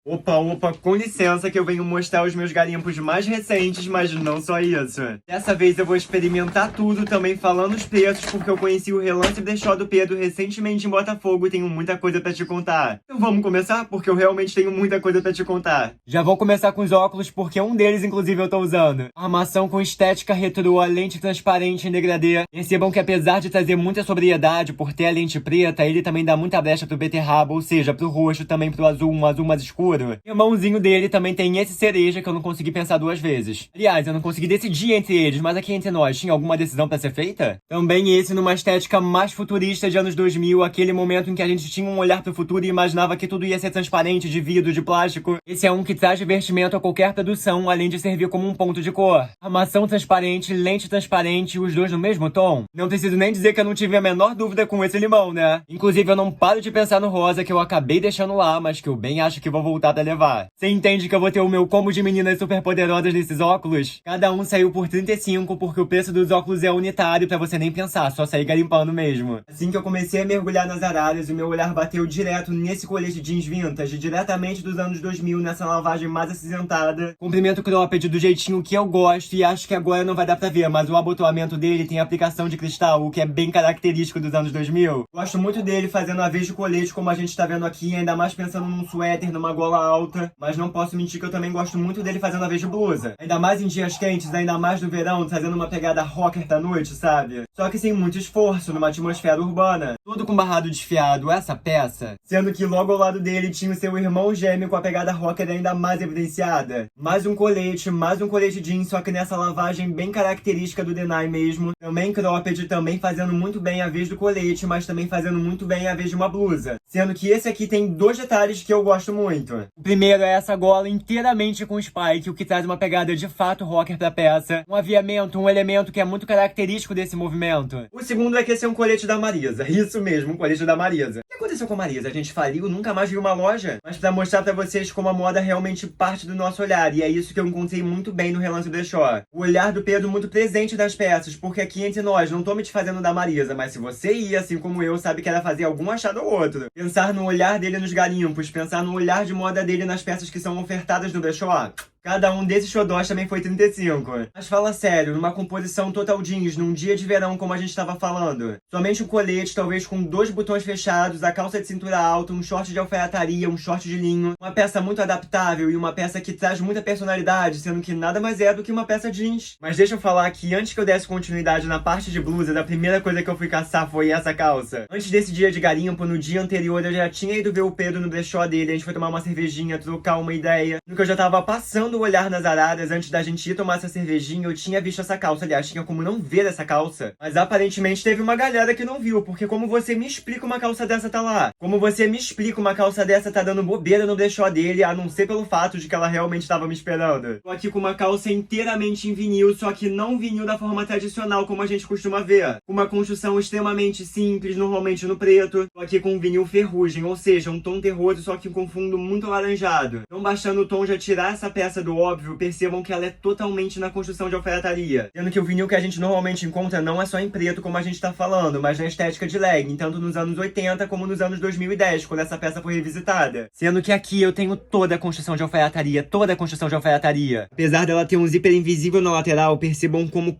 Opa, com licença que eu venho mostrar os meus garimpos mais recentes, mas não só isso. Dessa vez eu vou experimentar tudo, também falando os preços, porque eu conheci o relance brechó do Pedro recentemente em Botafogo e tenho muita coisa pra te contar. Então vamos começar? Porque eu realmente tenho muita coisa pra te contar. Já vou começar com os óculos, porque um deles inclusive eu tô usando. Armação com estética retrô, lente transparente em degradê. Percebam que apesar de trazer muita sobriedade por ter a lente preta, ele também dá muita brecha pro beterraba, ou seja, pro roxo, também pro azul, um azul mais escuro. O irmãozinho dele também tem esse cereja que eu não consegui pensar duas vezes. Aliás, eu não consegui decidir entre eles, mas aqui entre nós, tinha alguma decisão pra ser feita? Também esse numa estética mais futurista de anos 2000, aquele momento em que a gente tinha um olhar pro futuro e imaginava que tudo ia ser transparente, de vidro, de plástico. Esse é um que traz divertimento a qualquer produção, além de servir como um ponto de cor. Armação transparente, lente transparente, os dois no mesmo tom. Não preciso nem dizer que eu não tive a menor dúvida com esse limão, né? Inclusive, eu não paro de pensar no rosa que eu acabei deixando lá, mas que eu bem acho que vou voltar pra levar. Você entende que eu vou ter o meu combo de meninas super poderosas nesses óculos? Cada um saiu por 35, porque o preço dos óculos é unitário pra você nem pensar, só sair garimpando mesmo. Assim que eu comecei a mergulhar nas araras, o meu olhar bateu direto nesse colete jeans vintage, diretamente dos anos 2000, nessa lavagem mais acinzentada. Comprimento cropped do jeitinho que eu gosto, e acho que agora não vai dar pra ver, mas o abotoamento dele tem aplicação de cristal, o que é bem característico dos anos 2000. Gosto muito dele fazendo a vez de colete, como a gente tá vendo aqui, ainda mais pensando num suéter, numa gola alta, mas não posso mentir que eu também gosto muito dele fazendo a vez de blusa. Ainda mais em dias quentes, ainda mais no verão, trazendo uma pegada rocker da noite, sabe? Só que sem muito esforço, numa atmosfera urbana. Tudo com barrado desfiado, essa peça. Sendo que logo ao lado dele tinha o seu irmão gêmeo com a pegada rocker ainda mais evidenciada. Mais um colete jeans, só que nessa lavagem bem característica do Denai mesmo. Também cropped, também fazendo muito bem a vez do colete, mas também fazendo muito bem a vez de uma blusa. Sendo que esse aqui tem dois detalhes que eu gosto muito. O primeiro é essa gola inteiramente com spike, o que traz uma pegada de fato rocker pra peça. Um aviamento, um elemento que é muito característico desse movimento. O segundo é que esse é um colete da Marisa. Isso mesmo, um colete da Marisa. O que aconteceu com a Marisa? A gente faliu, nunca mais viu uma loja? Mas pra mostrar pra vocês como a moda realmente parte do nosso olhar, e é isso que eu encontrei muito bem no relance brechó. O olhar do Pedro muito presente das peças, porque aqui entre nós, não tô me desfazendo da Marisa, mas se você ia, assim como eu, sabe que era fazer algum achado ou outro. Pensar no olhar dele nos garimpos, pensar no olhar de moda dele nas peças que são ofertadas no brechó. Cada um desses xodós também foi 35. Mas fala sério, numa composição total jeans, num dia de verão como a gente tava falando. Somente um colete, talvez com 2 botões fechados, a calça de cintura alta, um short de alfaiataria, um short de linho. Uma peça muito adaptável e uma peça que traz muita personalidade, sendo que nada mais é do que uma peça jeans. Mas deixa eu falar que antes que eu desse continuidade na parte de blusa, a primeira coisa que eu fui caçar foi essa calça. Antes desse dia de garimpo, no dia anterior, eu já tinha ido ver o Pedro no brechó dele, a gente foi tomar uma cervejinha, trocar uma ideia. No que eu já tava passando o olhar nas araras antes da gente ir tomar essa cervejinha, eu tinha visto essa calça. Aliás, tinha como não ver essa calça. Mas aparentemente teve uma galera que não viu, porque como você me explica uma calça dessa tá lá? Como você me explica uma calça dessa tá dando bobeira no brechó dele, a não ser pelo fato de que ela realmente tava me esperando? Tô aqui com uma calça inteiramente em vinil, só que não vinil da forma tradicional como a gente costuma ver. Com uma construção extremamente simples, normalmente no preto. Tô aqui com um vinil ferrugem, ou seja, um tom terroso, só que com fundo muito alaranjado. Não baixando o tom já tirar essa peça do óbvio, percebam que ela é totalmente na construção de alfaiataria. Sendo que o vinil que a gente normalmente encontra não é só em preto, como a gente tá falando, mas na estética de legging, tanto nos anos 80 como nos anos 2010, quando essa peça foi revisitada. Sendo que aqui eu tenho toda a construção de alfaiataria, Apesar dela ter um zíper invisível na lateral, percebam como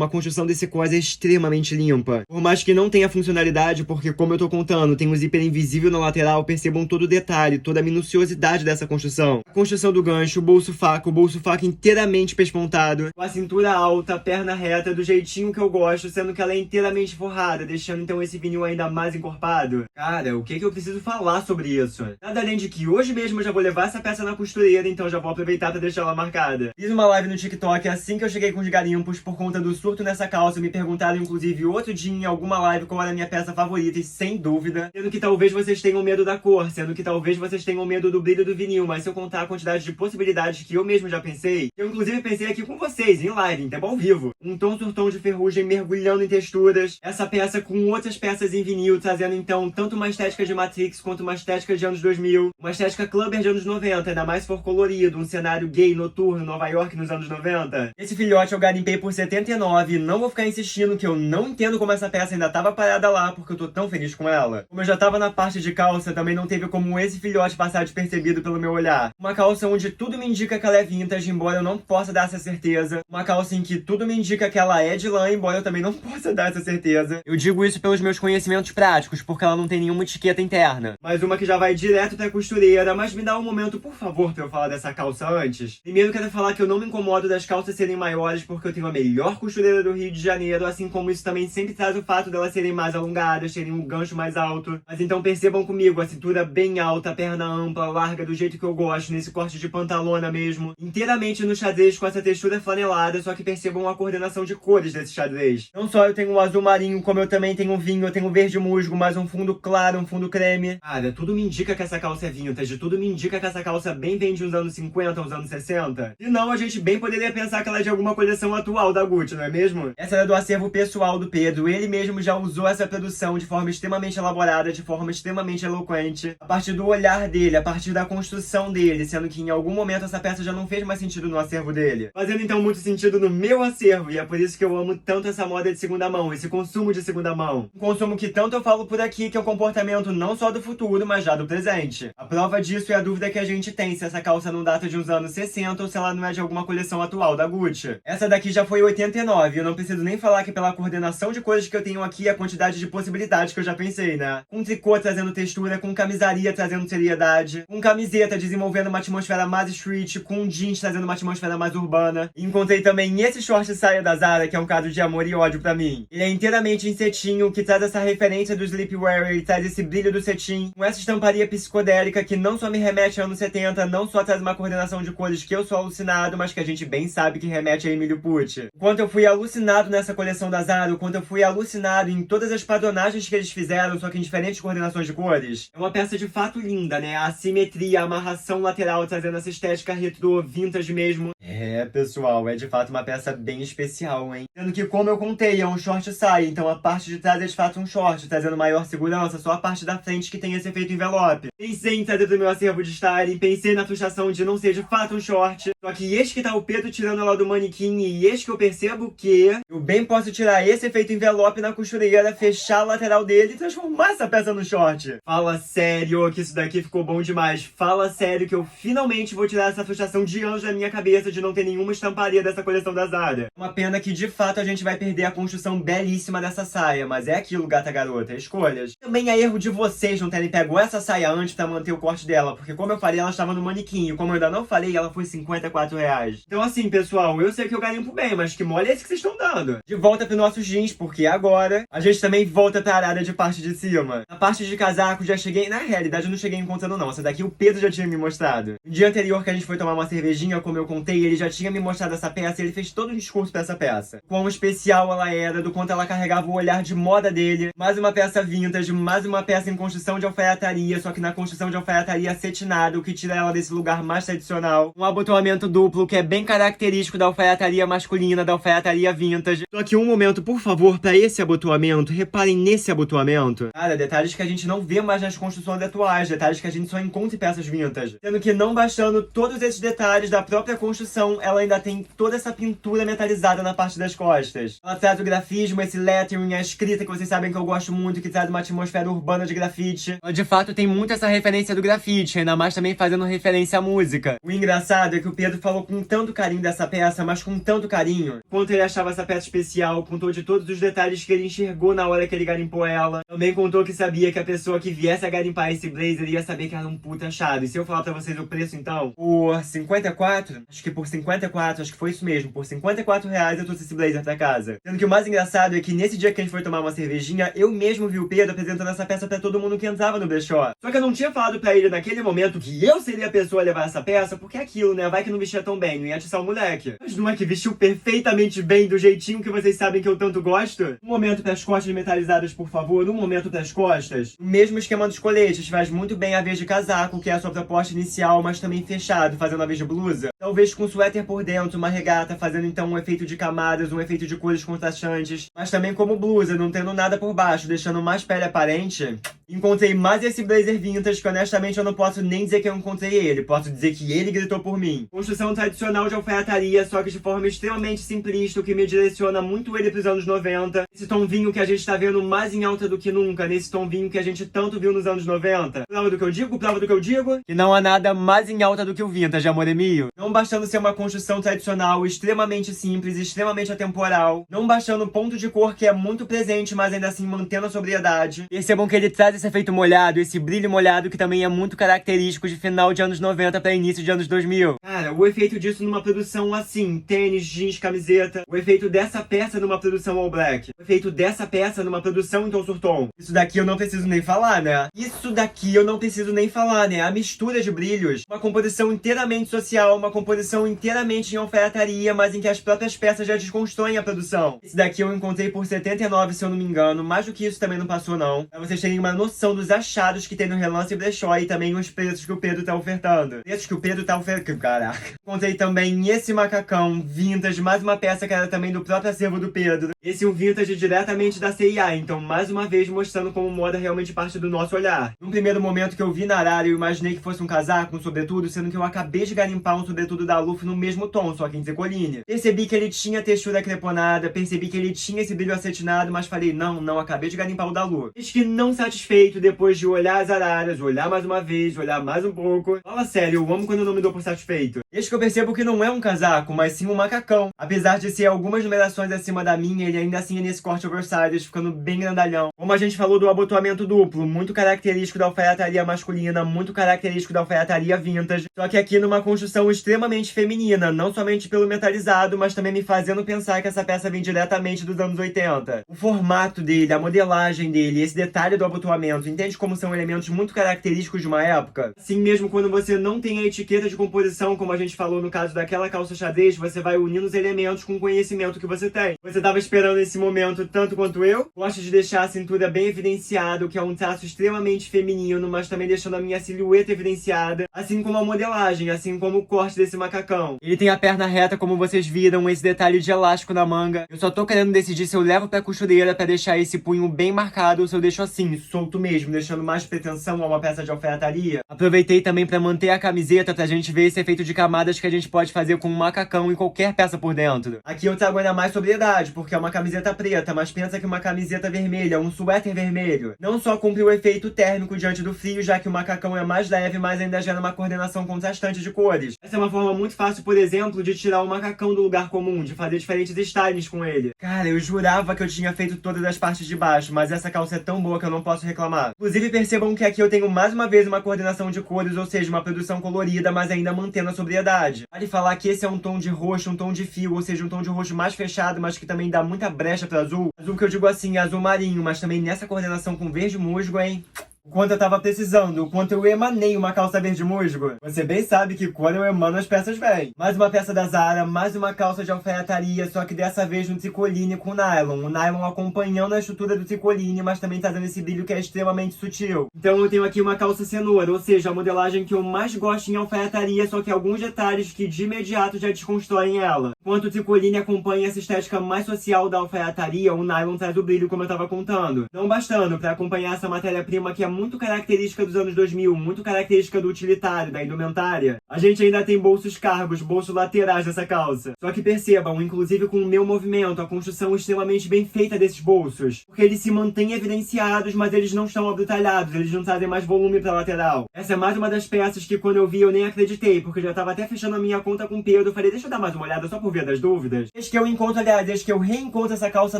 a construção desse cos é extremamente limpa. Por mais que não tenha funcionalidade, porque como eu tô contando, tem um zíper invisível na lateral, percebam todo o detalhe, toda a minuciosidade dessa construção. A construção do gancho, o bolso faca inteiramente pespontado, com a cintura alta, perna reta, do jeitinho que eu gosto, sendo que ela é inteiramente forrada, deixando então esse vinil ainda mais encorpado. Cara, o que eu preciso falar sobre isso? Nada além de que hoje mesmo eu já vou levar essa peça na costureira, então já vou aproveitar pra deixar ela marcada. Fiz uma live no TikTok assim que eu cheguei com os garimpos por conta do surto nessa calça, me perguntaram inclusive outro dia em alguma live qual era a minha peça favorita, e sem dúvida, sendo que talvez vocês tenham medo da cor, sendo que talvez vocês tenham medo do brilho do vinil, mas se eu contar a quantidade de possibilidades que que eu mesmo já pensei. Eu inclusive pensei aqui com vocês, em live, em tempo ao vivo. Um tom sur tom de ferrugem mergulhando em texturas. Essa peça com outras peças em vinil, trazendo então tanto uma estética de Matrix quanto uma estética de anos 2000. Uma estética clubber de anos 90, ainda mais se for colorido. Um cenário gay, noturno, Nova York nos anos 90. Esse filhote eu garimpei por 79. Não vou ficar insistindo que eu não entendo como essa peça ainda tava parada lá, porque eu tô tão feliz com ela. Como eu já tava na parte de calça, também não teve como esse filhote passar despercebido pelo meu olhar. Uma calça onde tudo me indica que ela é vintage, embora eu não possa dar essa certeza. Uma calça em que tudo me indica que ela é de lã, embora eu também não possa dar essa certeza. Eu digo isso pelos meus conhecimentos práticos, porque ela não tem nenhuma etiqueta interna. Mas uma que já vai direto pra costureira, mas me dá um momento, por favor, pra eu falar dessa calça antes. Primeiro quero falar que eu não me incomodo das calças serem maiores, porque eu tenho a melhor costureira do Rio de Janeiro, assim como isso também sempre traz o fato delas serem mais alongadas, terem um gancho mais alto. Mas então percebam comigo, a cintura bem alta, a perna ampla, larga, do jeito que eu gosto, nesse corte de pantalona mesmo, inteiramente no xadrez com essa textura flanelada, só que percebam a coordenação de cores desse xadrez. Não só eu tenho um azul marinho, como eu também tenho um vinho, eu tenho um verde musgo, mais um fundo claro, um fundo creme. Cara, tudo me indica que essa calça é vintage, tudo me indica que essa calça bem vem de uns anos 50, uns anos 60. E não, a gente bem poderia pensar que ela é de alguma coleção atual da Gucci, não é mesmo? Essa era do acervo pessoal do Pedro, ele mesmo já usou essa produção de forma extremamente elaborada, de forma extremamente eloquente, a partir do olhar dele, a partir da construção dele, sendo que em algum momento essa peça já não fez mais sentido no acervo dele, fazendo então muito sentido no meu acervo, e é por isso que eu amo tanto essa moda de segunda mão, esse consumo de segunda mão. Um consumo que tanto eu falo por aqui que é um comportamento não só do futuro, mas já do presente. A prova disso é a dúvida que a gente tem se essa calça não data de uns anos 60 ou se ela não é de alguma coleção atual da Gucci. Essa daqui já foi 89, eu não preciso nem falar que pela coordenação de coisas que eu tenho aqui, a quantidade de possibilidades que eu já pensei, né? Com tricô trazendo textura, com camisaria trazendo seriedade, com camiseta desenvolvendo uma atmosfera mais street, com jeans trazendo uma atmosfera mais urbana. E encontrei também esse short saia da Zara, que é um caso de amor e ódio pra mim. Ele é inteiramente em cetim, o que traz essa referência do sleepwear, ele traz esse brilho do cetim, com essa estamparia psicodélica que não só me remete a anos 70, não só traz uma coordenação de cores que eu sou alucinado, mas que a gente bem sabe que remete a Emílio Pucci. Enquanto eu fui alucinado nessa coleção da Zara, enquanto eu fui alucinado em todas as padronagens que eles fizeram, só que em diferentes coordenações de cores, é uma peça de fato linda, né? A simetria, a amarração lateral trazendo essa estética retrô, vintage mesmo. É, pessoal, é de fato uma peça bem especial, hein? Sendo que, como eu contei, é um short saia, então a parte de trás é de fato um short, trazendo maior segurança, só a parte da frente que tem esse efeito envelope. Pensei em trazer do meu acervo de styling, pensei na frustração de não ser de fato um short, só que eis que tá o Pedro tirando ela do manequim e eis que eu percebo que eu bem posso tirar esse efeito envelope na costureira, fechar a lateral dele e transformar essa peça no short. Fala sério que isso daqui ficou bom demais. Fala sério que eu finalmente vou tirar essa frustração de anjo da minha cabeça de não ter nenhuma estamparia dessa coleção da Zara. Uma pena que de fato a gente vai perder a construção belíssima dessa saia, mas é aquilo, gata garota, escolhas. Também é erro de vocês não terem pego essa saia antes pra manter o corte dela, porque como eu falei, ela estava no manequim, e como eu ainda não falei, ela foi R$54. Então assim, pessoal, eu sei que eu garimpo bem, mas que mole é esse que vocês estão dando? De volta pros nossos jeans, porque agora a gente também volta pra área de parte de cima. Na parte de casaco já cheguei, na realidade eu não cheguei encontrando não, essa daqui o Pedro já tinha me mostrado. No dia anterior que a gente foi tomar uma cervejinha, como eu contei, ele já tinha me mostrado essa peça e ele fez todo um discurso pra essa peça. Quão especial ela era, do quanto ela carregava o olhar de moda dele. Mais uma peça vintage, mais uma peça em construção de alfaiataria, só que na construção de alfaiataria acetinado, o que tira ela desse lugar mais tradicional. Um abotoamento duplo que é bem característico da alfaiataria masculina, da alfaiataria vintage. Só que um momento, por favor, pra esse abotoamento, reparem nesse abotoamento. Cara, detalhes que a gente não vê mais nas construções atuais, detalhes que a gente só encontra em peças vintage. Sendo que não bastando todos esses detalhes da própria construção, ela ainda tem toda essa pintura metalizada na parte das costas. Ela traz o grafismo, esse lettering, a escrita que vocês sabem que eu gosto muito, que traz uma atmosfera urbana de grafite. Ela, de fato, tem muito essa referência do grafite, ainda mais também fazendo referência à música. O engraçado é que o Pedro falou com tanto carinho dessa peça, mas com tanto carinho, quanto ele achava essa peça especial, contou de todos os detalhes que ele enxergou na hora que ele garimpou ela. Também contou que sabia que a pessoa que viesse a garimpar esse blazer ia saber que era um puta achado. E se eu falar pra vocês o preço, então, por 54, acho que por 54, acho que foi isso mesmo, por R$54 eu trouxe esse blazer pra casa. Sendo que o mais engraçado é que nesse dia que a gente foi tomar uma cervejinha, eu mesmo vi o Pedro apresentando essa peça pra todo mundo que entrava no brechó. Só que eu não tinha falado pra ele naquele momento que eu seria a pessoa a levar essa peça, porque é aquilo, né? Vai que não vestia tão bem, não ia atiçar o moleque. Mas não é que vestiu perfeitamente bem, do jeitinho que vocês sabem que eu tanto gosto? Um momento pras costas metalizadas, por favor, um momento pras costas. O mesmo esquema dos coletes, faz muito bem a vez de casaco, que é a sua proposta inicial, mas também fechado, fazendo a vez de blusa. talvez com suéter por dentro, uma regata, fazendo então um efeito de camadas, um efeito de cores contrastantes, mas também como blusa, não tendo nada por baixo, deixando mais pele aparente. Encontrei mais esse blazer vintage, que honestamente eu não posso nem dizer que eu encontrei ele, posso dizer que ele gritou por mim. Construção tradicional de alfaiataria, só que de forma extremamente simplista, o que me direciona muito ele pros anos 90. Esse tom vinho que a gente tá vendo mais em alta do que nunca, nesse tom vinho que a gente tanto viu nos anos 90. Prova do que eu digo? Prova do que eu digo? Que não há nada mais em alta do que o vintage, amor mio. Não bastando ser uma construção tradicional, extremamente simples, extremamente atemporal. Não bastando o ponto de cor que é muito presente, mas ainda assim mantendo a sobriedade. Percebam que ele traz esse efeito molhado, esse brilho molhado que também é muito característico de final de anos 90 para início de anos 2000. Cara, o efeito disso numa produção assim, tênis, jeans, camiseta. O efeito dessa peça numa produção all black. O efeito dessa peça numa produção em tom sur tom. Isso daqui eu não preciso nem falar, né? Isso daqui eu não preciso nem falar, né? A mistura de brilhos. Uma composição inteiramente social, uma composição inteiramente em alfaiataria, mas em que as próprias peças já desconstroem a produção. Esse daqui eu encontrei por 79, se eu não me engano. Mais do que isso também não passou, não. Pra vocês terem uma noção dos achados que tem no Relance e Brechó e também os preços que o Pedro tá ofertando. Preços que o Pedro tá ofertando. Caraca. Encontrei também esse macacão vintage, mais uma peça que era também do próprio acervo do Pedro. Esse é um vintage diretamente da CIA, então mais uma vez mostrando como moda realmente parte do nosso olhar. Num primeiro momento que eu vi na Arara, eu imaginei que fosse um casaco, um sobretudo, sendo que eu acabei de garimpar um sobretudo da Luffy no mesmo tom, só que em tricoline. Percebi que ele tinha textura creponada, percebi que ele tinha esse brilho acetinado, mas falei, não, acabei de garimpar o da Lu. Eis que não satisfeito, depois de olhar as araras, olhar mais uma vez, olhar mais um pouco. Fala sério, eu amo quando eu não me dou por satisfeito. Eis que eu percebo que não é um casaco, mas sim um macacão. Apesar de ser algumas numerações acima da minha, ele ainda assim é nesse corte oversized, ficando bem grandalhão. Como a gente falou do abotoamento duplo, muito característico da alfaiataria masculina, muito característico da alfaiataria vintage, só que aqui numa construção extremamente feminina, não somente pelo metalizado, mas também me fazendo pensar que essa peça vem diretamente dos anos 80. O formato dele, a modelagem dele, esse detalhe do abotoamento, entende como são elementos muito característicos de uma época? Assim mesmo, quando você não tem a etiqueta de composição, como a gente falou no caso daquela calça xadrez, você vai unindo os elementos com o conhecimento que você tem. Você tava esperando esse momento tanto quanto eu? Gosto de deixar a cintura bem evidenciada, o que é um traço extremamente feminino, mas também deixando a minha silhueta evidenciada, assim como a modelagem, assim como o corte desse macacão. Ele tem a perna reta, como vocês viram, esse detalhe de elástico na manga. Eu só tô querendo decidir se eu levo pra costureira pra deixar esse punho bem marcado ou se eu deixo assim, solto mesmo, deixando mais pretensão a uma peça de alfaiataria. Aproveitei também pra manter a camiseta pra gente ver esse efeito de camadas que a gente pode fazer com um macacão e qualquer peça por dentro. Aqui eu trago ainda mais sobriedade, porque é uma camiseta preta, mas pensa que uma camiseta vermelha, um suéter vermelho, não só cumpre o efeito térmico diante do frio, já que o macacão é mais leve, mas ainda gera uma coordenação contrastante de cores. Essa é uma forma muito fácil, por exemplo, de tirar o macacão do lugar comum, de fazer diferentes styles com ele. Cara, eu jurava que eu tinha feito todas as partes de baixo, mas essa calça é tão boa que eu não posso reclamar. Inclusive, percebam que aqui eu tenho mais uma vez uma coordenação de cores, ou seja, uma produção colorida, mas ainda mantendo a sobriedade. Vale falar que esse é um tom de roxo, um tom de fio, ou seja, um tom de roxo mais fechado, mas que também dá muita brecha para azul. Azul que eu digo assim, azul marinho, mas também nessa coordenação com verde musgo, hein? O quanto eu tava precisando, o quanto eu emanei uma calça verde musgo. Você bem sabe que quando eu emano as peças vêm. Mais uma peça da Zara, mais uma calça de alfaiataria, só que dessa vez no tricoline com nylon. O nylon acompanhando a estrutura do tricoline, mas também tá dando esse brilho que é extremamente sutil. Então eu tenho aqui uma calça cenoura, ou seja, a modelagem que eu mais gosto em alfaiataria, só que alguns detalhes que de imediato já desconstroem ela. Enquanto o tricoline acompanha essa estética mais social da alfaiataria, o nylon traz o brilho, como eu tava contando. Não bastando, pra acompanhar essa matéria-prima que é muito característica dos anos 2000, muito característica do utilitário, da indumentária. A gente ainda tem bolsos cargos, bolsos laterais dessa calça. Só que percebam, inclusive com o meu movimento, a construção extremamente bem feita desses bolsos. Porque eles se mantêm evidenciados, mas eles não estão abrutalhados, eles não trazem mais volume pra lateral. Essa é mais uma das peças que quando eu vi eu nem acreditei, porque eu já tava até fechando a minha conta com o Pedro. Eu falei, deixa eu dar mais uma olhada só por via das dúvidas. Desde que eu encontro, aliás, desde que eu reencontro essa calça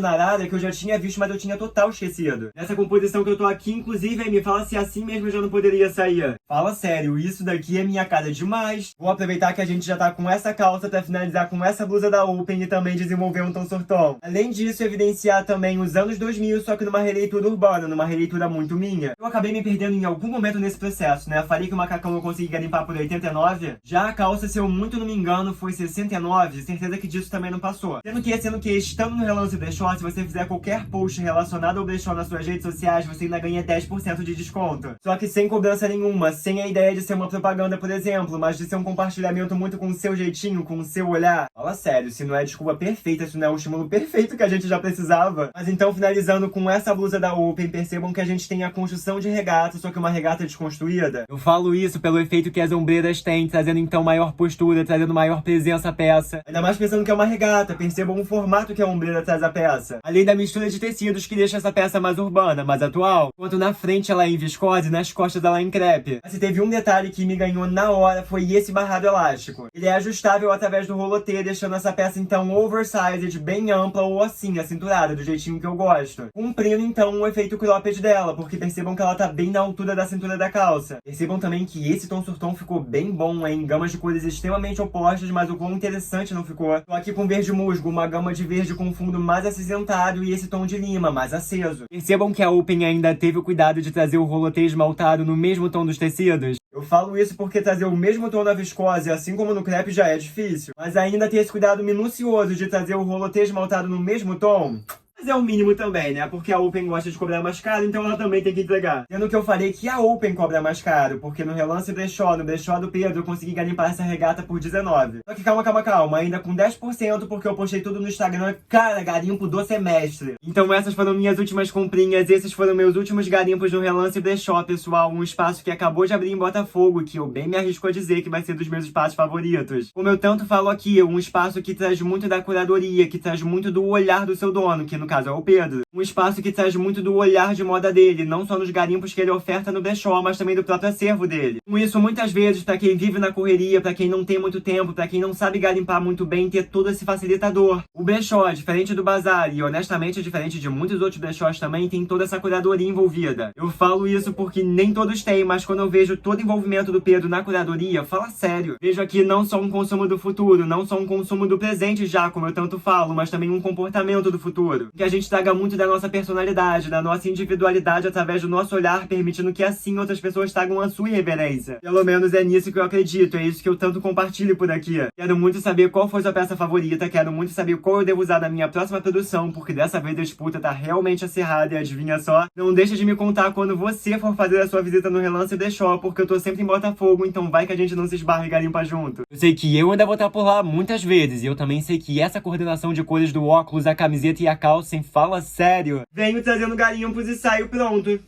na Arara, que eu já tinha visto, mas eu tinha total esquecido. Nessa composição que eu tô aqui, inclusive, aí me fala se assim mesmo eu já não poderia sair. Fala sério, isso daqui é minha cara demais. Vou aproveitar que a gente já tá com essa calça pra finalizar com essa blusa da Open e também desenvolver um tom sur tom. Além disso, evidenciar também os anos 2000, só que numa releitura urbana, numa releitura muito minha. Eu acabei me perdendo em algum momento nesse processo, né? Falei que o macacão eu consegui garimpar por 89. Já a calça, se eu muito não me engano, foi 69, certeza certeza que disso também não passou. Sendo que estando no Relance Brechó, se você fizer qualquer post relacionado ao brechó nas suas redes sociais, você ainda ganha 10% de desconto. Só que sem cobrança nenhuma, sem a ideia de ser uma propaganda, por exemplo, mas de ser um compartilhamento muito com o seu jeitinho, com o seu olhar. Fala sério, se não é desculpa perfeita, se não é um estímulo perfeito que a gente já precisava. Mas então, finalizando com essa blusa da Open, percebam que a gente tem a construção de regata, só que uma regata desconstruída. Eu falo isso pelo efeito que as ombreiras têm, trazendo então maior postura, trazendo maior presença à peça. Ainda mais pensando que é uma regata, percebam o formato que a ombreira traz à peça. Além da mistura de tecidos que deixa essa peça mais urbana, mais atual. Enquanto na frente ela é em viscose e nas costas ela é em crepe. Mas se teve um detalhe que me ganhou na hora, foi esse barrado elástico. Ele é ajustável através do rolotê, deixando essa peça então oversized, bem ampla ou assim, acinturada, do jeitinho que eu gosto. Cumprindo então o efeito cropped dela, porque percebam que ela tá bem na altura da cintura da calça. Percebam também que esse tom sur tom ficou bem bom, em gamas de cores extremamente opostas, mas o quão interessante não ficou. Tô aqui com verde musgo, uma gama de verde com fundo mais acinzentado e esse tom de lima, mais aceso. Percebam que a Open ainda teve o cuidado de trazer o rolotê esmaltado no mesmo tom dos tecidos. Eu falo isso porque trazer o mesmo tom na viscose, assim como no crepe, já é difícil. Mas ainda ter esse cuidado minucioso de trazer o rolotê esmaltado no mesmo tom... Mas é o mínimo também, né? Porque a Open gosta de cobrar mais caro, então ela também tem que entregar. Sendo que eu falei que a Open cobra mais caro, porque no Relance Brechó, no brechó do Pedro, eu consegui garimpar essa regata por 19. Só que calma, ainda com 10%, porque eu postei tudo no Instagram, cara, garimpo do semestre. Então essas foram minhas últimas comprinhas, esses foram meus últimos garimpos no Relance Brechó, pessoal. Um espaço que acabou de abrir em Botafogo, que eu bem me arrisco a dizer que vai ser dos meus espaços favoritos. Como eu tanto falo aqui, um espaço que traz muito da curadoria, que traz muito do olhar do seu dono, que no caso é o Pedro. Um espaço que traz muito do olhar de moda dele, não só nos garimpos que ele oferta no brechó, mas também do próprio acervo dele. Com isso, muitas vezes, pra quem vive na correria, pra quem não tem muito tempo, pra quem não sabe garimpar muito bem, ter todo esse facilitador. O brechó, diferente do bazar, e honestamente diferente de muitos outros brechós também, tem toda essa curadoria envolvida. Eu falo isso porque nem todos têm, mas quando eu vejo todo o envolvimento do Pedro na curadoria, fala sério. Vejo aqui não só um consumo do futuro, não só um consumo do presente já, como eu tanto falo, mas também um comportamento do futuro. Que a gente traga muito da nossa personalidade, da nossa individualidade através do nosso olhar, permitindo que assim outras pessoas tragam a sua irreverência. Pelo menos é nisso que eu acredito, é isso que eu tanto compartilho por aqui. Quero muito saber qual foi sua peça favorita, quero muito saber qual eu devo usar na minha próxima produção, porque dessa vez a disputa tá realmente acirrada e adivinha só? Não deixa de me contar quando você for fazer a sua visita no Relance Brechó, porque eu tô sempre em Botafogo, então vai que a gente não se esbarra e garimpa junto. Eu sei que eu ainda vou estar por lá muitas vezes, e eu também sei que essa coordenação de cores do óculos, a camiseta e a calça, sem fala sério, venho trazendo garimpos e saio pronto.